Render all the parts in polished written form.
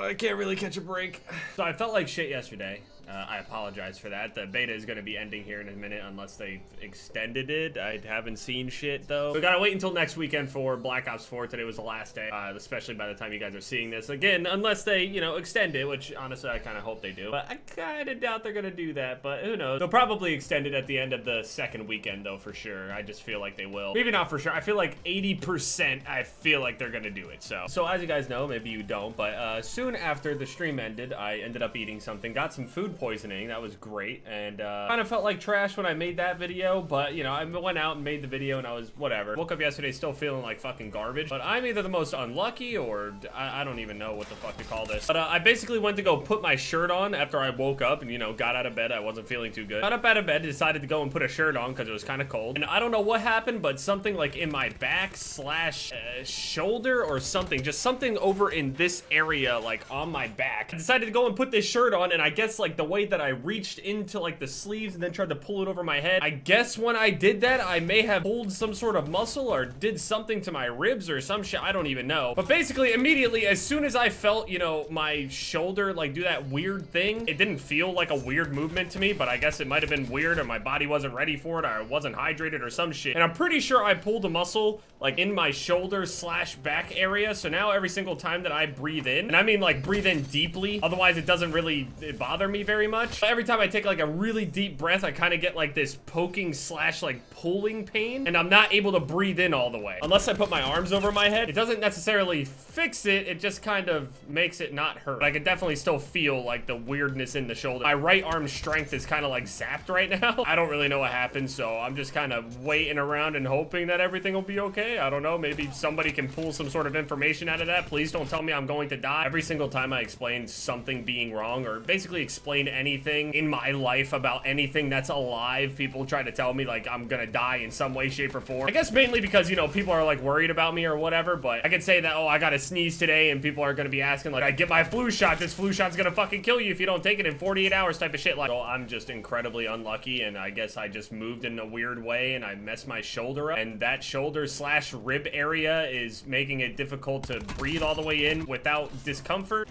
I can't really catch a break. So I felt like shit yesterday. I apologize for that. The beta is going to be ending here in a minute unless they extended it. I haven't seen shit though. We gotta wait until next weekend for Black Ops 4. Today was the last day, especially by the time you guys are seeing this. Again, unless they, you know, extend it, which honestly I kind of hope they do. But I kind of doubt they're going to do that, but who knows. They'll probably extend it at the end of the second weekend though, for sure. I just feel like they will. Maybe not for sure. I feel like 80% I feel like they're going to do it. So as you guys know, maybe you don't, but soon after the stream ended, I ended up eating something, got some food poisoning. That was great, and kind of felt like trash when I made that video, but you know, I went out and made the video and I was whatever. Woke up yesterday still feeling like fucking garbage, but I'm either the most unlucky or I don't even know what the fuck to call this. But I basically went to go put my shirt on after I woke up and, you know, got out of bed. I wasn't feeling too good. Got up out of bed, decided to go and put a shirt on because it was kind of cold, and I don't know what happened, but something like in my back slash shoulder or something, just something over in this area, like on my back. I decided to go and put this shirt on, and I guess like the way that I reached into like the sleeves and then tried to pull it over my head, I guess when I did that I may have pulled some sort of muscle or did something to my ribs or some shit. I don't even know, but basically immediately as soon as I felt, you know, my shoulder like do that weird thing, it didn't feel like a weird movement to me, but I guess it might have been weird or my body wasn't ready for it or I wasn't hydrated or some shit, and I'm pretty sure I pulled a muscle like in my shoulder slash back area. So now every single time that I breathe in, and I mean like breathe in deeply, otherwise it doesn't really bother me very much, every time I take like a really deep breath, I kind of get like this poking slash like pulling pain, and I'm not able to breathe in all the way unless I put my arms over my head. It doesn't necessarily fix it, it just kind of makes it not hurt. But I can definitely still feel like the weirdness in the shoulder. My right arm strength is kind of like zapped right now. I don't really know what happened, so I'm just kind of waiting around and hoping that everything will be okay. I don't know, maybe somebody can pull some sort of information out of that. Please don't tell me I'm going to die. Every single time I explain something being wrong or basically explain anything in my life about anything that's alive, people try to tell me like I'm gonna die in some way, shape, or form. I guess mainly because, you know, people are like worried about me or whatever, but I could say that, oh, I gotta sneeze today, and people are gonna be asking like, I get my flu shot, this flu shot's gonna fucking kill you if you don't take it in 48 hours type of shit. Like, so I'm just incredibly unlucky, and I guess I just moved in a weird way and I messed my shoulder up, and that shoulder slash rib area is making it difficult to breathe all the way in without discomfort.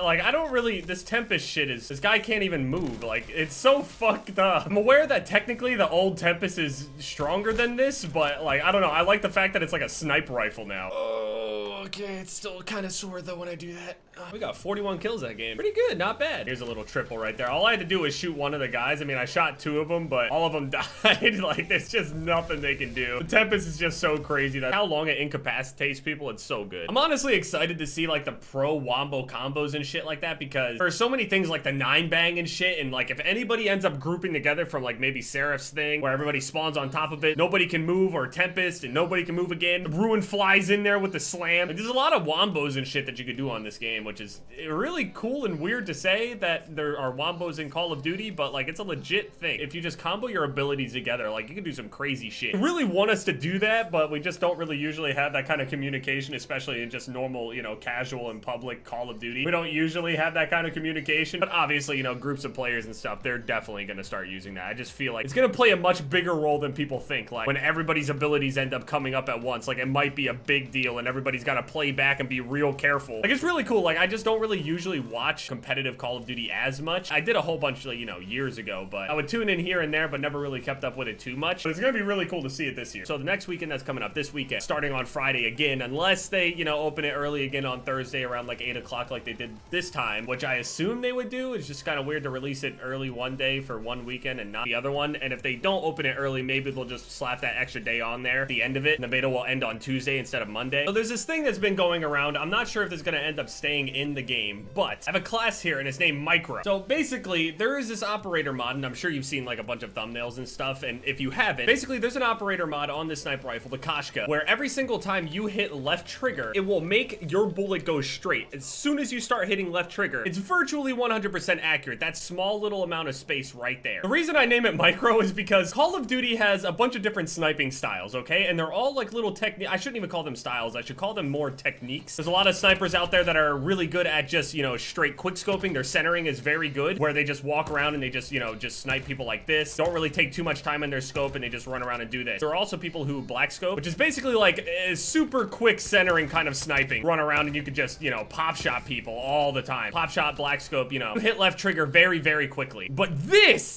Like, I don't really, this Tempest shit is, this guy can't even move. Like, it's so fucked up. I'm aware that technically the old Tempest is stronger than this, but like, I don't know. I like the fact that it's like a sniper rifle now. Oh, okay. It's still kind of sore though when I do that. We got 41 kills that game. Pretty good, not bad. Here's a little triple right there. All I had to do was shoot one of the guys. I mean, I shot two of them, but all of them died. Like, there's just nothing they can do. The Tempest is just so crazy that how long it incapacitates people, it's so good. I'm honestly excited to see like the pro wombo combos and shit like that, because there's so many things like the 9-bang and shit, and like if anybody ends up grouping together from like maybe Seraph's thing where everybody spawns on top of it, nobody can move, or Tempest and nobody can move again, Ruin flies in there with the slam. Like, there's a lot of wombos and shit that you could do on this game, which is really cool and weird to say that there are wombos in Call of Duty, but like it's a legit thing. If you just combo your abilities together, like you can do some crazy shit. I really want us to do that, but we just don't really usually have that kind of communication, especially in just normal, you know, casual and public Call of Duty. We don't usually have that kind of communication, but obviously, you know, groups of players and stuff, they're definitely going to start using that. I just feel like it's going to play a much bigger role than people think. Like when everybody's abilities end up coming up at once, like it might be a big deal and everybody's got to play back and be real careful. Like it's really cool. Like I just don't really usually watch competitive Call of Duty as much. I did a whole bunch, like, you know, years ago, but I would tune in here and there, but never really kept up with it too much. But it's gonna be really cool to see it this year. So the next weekend that's coming up, this weekend, starting on Friday again, unless they, you know, open it early again on Thursday around like 8 o'clock like they did this time, which I assume they would do. It's just kind of weird to release it early one day for one weekend and not the other one. And if they don't open it early, maybe they'll just slap that extra day on there at the end of it, and the beta will end on Tuesday instead of Monday. So there's this thing that's been going around. I'm not sure if this is going to end up staying in the game, but I have a class here and it's named Micro. So basically, there is this operator mod, and I'm sure you've seen like a bunch of thumbnails and stuff, and if you haven't, basically there's an operator mod on this sniper rifle, the Koshka, where every single time you hit left trigger, it will make your bullet go straight. As soon as you start hitting left trigger, it's virtually 100% accurate. That small little amount of space right there. The reason I name it Micro is because Call of Duty has a bunch of different sniping styles, okay? And they're all like little I shouldn't even call them styles. I should call them more techniques. There's a lot of snipers out there that are really good at just, you know, straight quick scoping. Their centering is very good, where they just walk around and they just, you know, just snipe people like this. Don't really take too much time in their scope and they just run around and do this. There are also people who black scope, which is basically like a super quick centering kind of sniping. Run around and you could just, you know, pop shot people all the time. Pop shot, black scope, you know, hit left trigger very, very quickly. But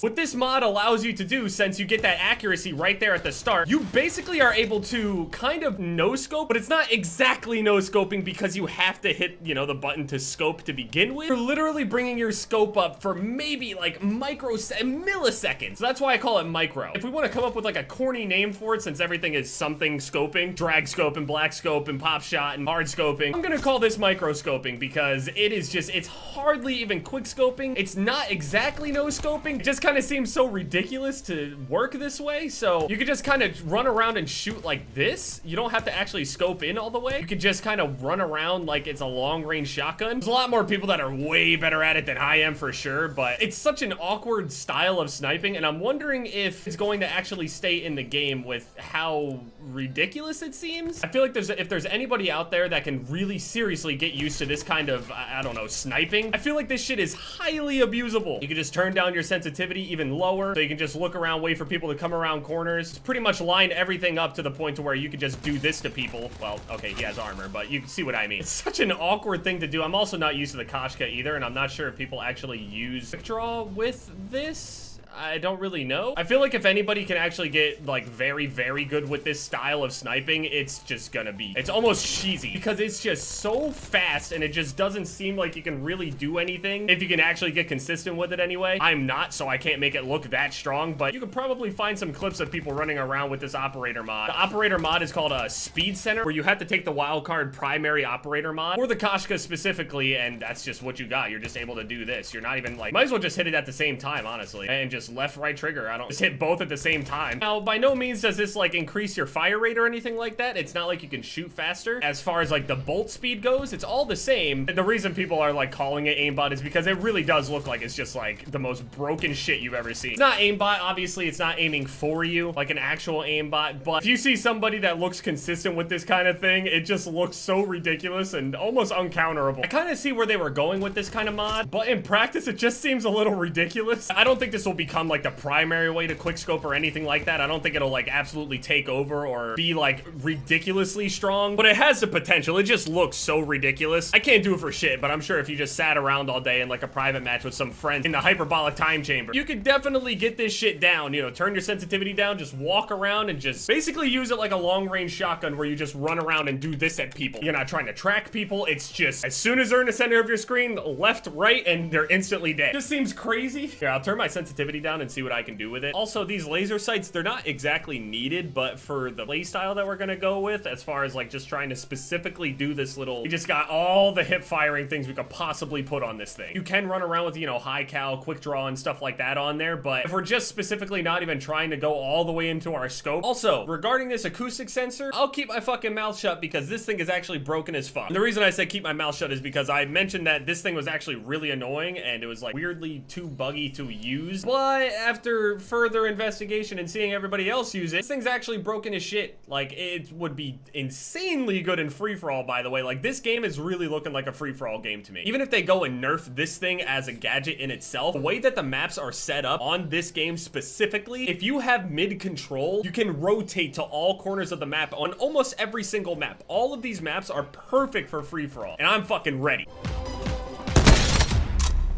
what this mod allows you to do, since you get that accuracy right there at the start, you basically are able to kind of no scope, but it's not exactly no scoping because you have to hit, you know, the button to scope to begin with. You're literally bringing your scope up for maybe like milliseconds. So that's why I call it Micro. If we want to come up with like a corny name for it, since everything is something scoping, drag scope and black scope and pop shot and hard scoping, I'm gonna call this micro scoping because it is just, it's hardly even quick scoping. It's not exactly no scoping. It just kind of seems so ridiculous to work this way. So you could just kind of run around and shoot like this. You don't have to actually scope in all the way. You could just kind of run around like it's a long range shotgun. There's a lot more people that are way better at it than I am for sure, but it's such an awkward style of sniping, and I'm wondering if it's going to actually stay in the game with how ridiculous it seems. I feel like if there's anybody out there that can really seriously get used to this kind of, I don't know, sniping, I feel like this shit is highly abusable. You can just turn down your sensitivity even lower, so you can just look around, wait for people to come around corners. It's pretty much line everything up to the point to where you could just do this to people. Well, okay, he has armor, but you can see what I mean. It's such an awkward thing to do. I'm also not used to the Koshka either, and I'm not sure if people actually use quick draw with this. I don't really know. I feel like if anybody can actually get like very, very good with this style of sniping, it's just gonna be, it's almost cheesy because it's just so fast and it just doesn't seem like you can really do anything if you can actually get consistent with it anyway. I'm not, so I can't make it look that strong, but you could probably find some clips of people running around with this operator mod. The operator mod is called a speed center, where you have to take the wildcard primary operator mod or the Koshka specifically, and that's just what you got. You're just able to do this. You're not even like, might as well just hit it at the same time, honestly, and just left, right trigger. I don't just hit both at the same time. Now, by no means does this like increase your fire rate or anything like that. It's not like you can shoot faster. As far as like the bolt speed goes, it's all the same. The reason people are like calling it aimbot is because it really does look like it's just like the most broken shit you've ever seen. It's not aimbot, obviously. It's not aiming for you like an actual aimbot, but if you see somebody that looks consistent with this kind of thing, it just looks so ridiculous and almost uncounterable. I kind of see where they were going with this kind of mod, but in practice, it just seems a little ridiculous. I don't think this will become like the primary way to quickscope or anything like that. I don't think it'll like absolutely take over or be like ridiculously strong, but it has the potential. It just looks so ridiculous. I can't do it for shit, but I'm sure if you just sat around all day in like a private match with some friends in the hyperbolic time chamber, you could definitely get this shit down. You know, turn your sensitivity down, just walk around and just basically use it like a long range shotgun where you just run around and do this at people. You're not trying to track people. It's just as soon as they're in the center of your screen, left, right, and they're instantly dead. Just seems crazy. Here, I'll turn my sensitivity down and see what I can do with it. Also, these laser sights, they're not exactly needed, but for the play style that we're gonna go with, as far as like just trying to specifically do this little, we just got all the hip firing things we could possibly put on this thing. You can run around with, you know, high cal, quick draw and stuff like that on there, but if we're just specifically not even trying to go all the way into our scope. Also, regarding this acoustic sensor, I'll keep my fucking mouth shut because this thing is actually broken as fuck. And the reason I say keep my mouth shut is because I mentioned that this thing was actually really annoying and it was like weirdly too buggy to use, but after further investigation and seeing everybody else use it, this thing's actually broken as shit. Like, it would be insanely good in free-for-all, by the way. Like, this game is really looking like a free-for-all game to me. Even if they go and nerf this thing as a gadget in itself, the way that the maps are set up on this game specifically, if you have mid-control, you can rotate to all corners of the map on almost every single map. All of these maps are perfect for free-for-all, and I'm fucking ready.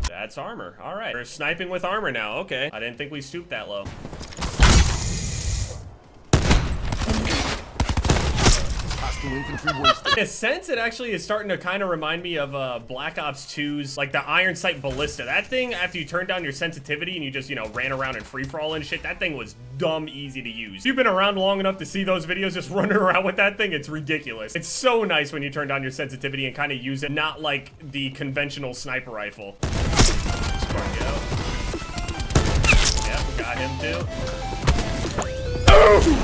That's armor. All right. We're sniping with armor now. Okay. I didn't think we stooped that low. hostile infantry wasted. In a sense, it actually is starting to kind of remind me of Black Ops 2's, like, the Iron Sight Ballista. That thing, after you turn down your sensitivity and you just, you know, ran around in free-for-all and shit, that thing was dumb easy to use. If you've been around long enough to see those videos just running around with that thing, it's ridiculous. It's so nice when you turn down your sensitivity and kind of use it, not like the conventional sniper rifle. Spark, yep, got him too.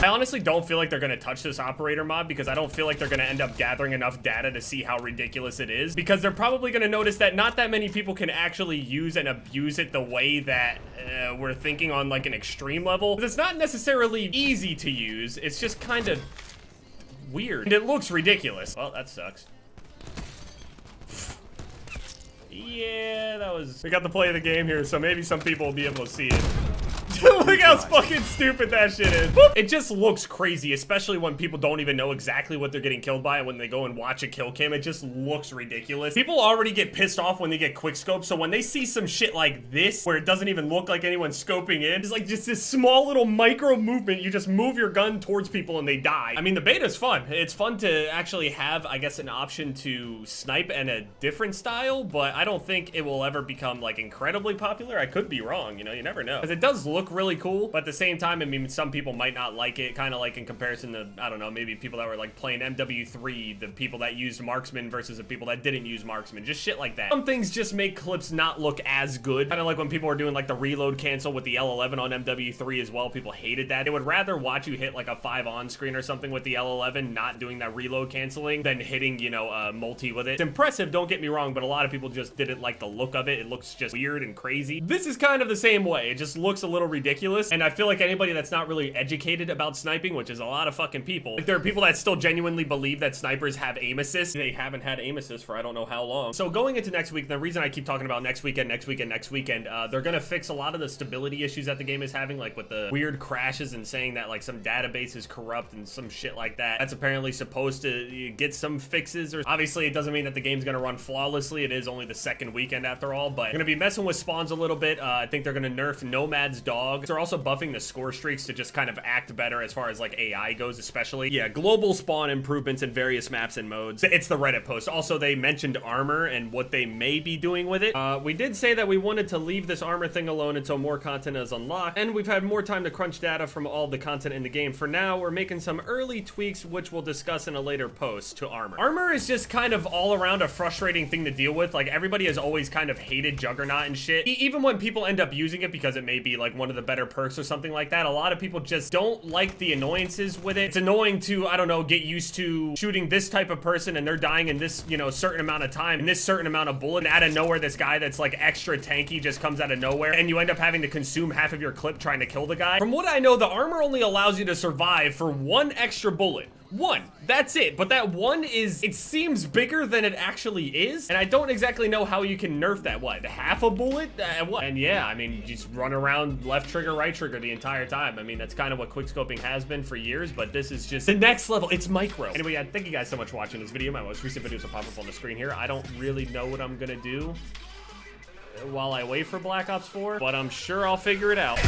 I honestly don't feel like they're gonna touch this operator mod because I don't feel like they're gonna end up gathering enough data to see how ridiculous it is, because they're probably gonna notice that not that many people can actually use and abuse it the way that we're thinking on like an extreme level. But it's not necessarily easy to use, it's just kind of weird. And it looks ridiculous. Well, that sucks. Yeah, that was... We got the play of the game here, so maybe some people will be able to see it. Look how fucking stupid that shit is. It just looks crazy, especially when people don't even know exactly what they're getting killed by, and when they go and watch a kill cam, it just looks ridiculous. People already get pissed off when they get quick scoped, so when they see some shit like this, where it doesn't even look like anyone's scoping in, it's like just this small little micro movement, you just move your gun towards people and they die. I mean, the beta's fun. It's fun to actually have, I guess, an option to snipe in a different style, but I don't think it will ever become, like, incredibly popular. I could be wrong, you know, you never know. Because it does look really cool, but at the same time, I mean, some people might not like it, kind of like in comparison to, I don't know, maybe people that were like playing MW3, the people that used marksman versus the people that didn't use marksman, just shit like that. Some things just make clips not look as good, kind of like when people were doing like the reload cancel with the L11 on MW3 as well. People hated that. They would rather watch you hit like a 5 on screen or something with the L11, not doing that reload canceling, than hitting, you know, multi with it. It's impressive, don't get me wrong, but a lot of people just didn't like the look of it. It looks just weird and crazy. This is kind of the same way. It just looks a little ridiculous, and I feel like anybody that's not really educated about sniping, which is a lot of fucking people, if there are people that still genuinely believe that snipers have aim assist, they haven't had aim assist for I don't know how long. So going into next week, the reason I keep talking about next weekend, they're gonna fix a lot of the stability issues that the game is having, like with the weird crashes and saying that like some database is corrupt and some shit like that. That's apparently supposed to get some fixes, or obviously it doesn't mean that the game's gonna run flawlessly. It is only the second weekend after all, but gonna be messing with spawns a little bit. I think they're gonna nerf Nomad's dog. They're also buffing the score streaks to just kind of act better as far as like AI goes, especially. Yeah, global spawn improvements in various maps and modes. It's the Reddit post. Also, they mentioned armor and what they may be doing with it. We did say that we wanted to leave this armor thing alone until more content is unlocked, and we've had more time to crunch data from all the content in the game. For now, we're making some early tweaks, which we'll discuss in a later post, to armor. Armor is just kind of all around a frustrating thing to deal with. Like, everybody has always kind of hated Juggernaut and shit. Even when people end up using it because it may be like one of the better perks or something like that, a lot of people just don't like the annoyances with it. It's annoying to, I don't know, get used to shooting this type of person and they're dying in this, you know, certain amount of time and this certain amount of bullet, and out of nowhere this guy that's like extra tanky just comes out of nowhere and you end up having to consume half of your clip trying to kill the guy. From what I know, the armor only allows you to survive for 1 extra bullet. 1. That's it. But that 1 is, it seems bigger than it actually is. And I don't exactly know how you can nerf that. What? Half a bullet? What? And yeah, I mean, you just run around left trigger, right trigger the entire time. I mean, that's kind of what quickscoping has been for years, but this is just the next level. It's micro. Anyway, yeah, thank you guys so much for watching this video. My most recent videos will pop up on the screen here. I don't really know what I'm gonna do while I wait for Black Ops 4, but I'm sure I'll figure it out.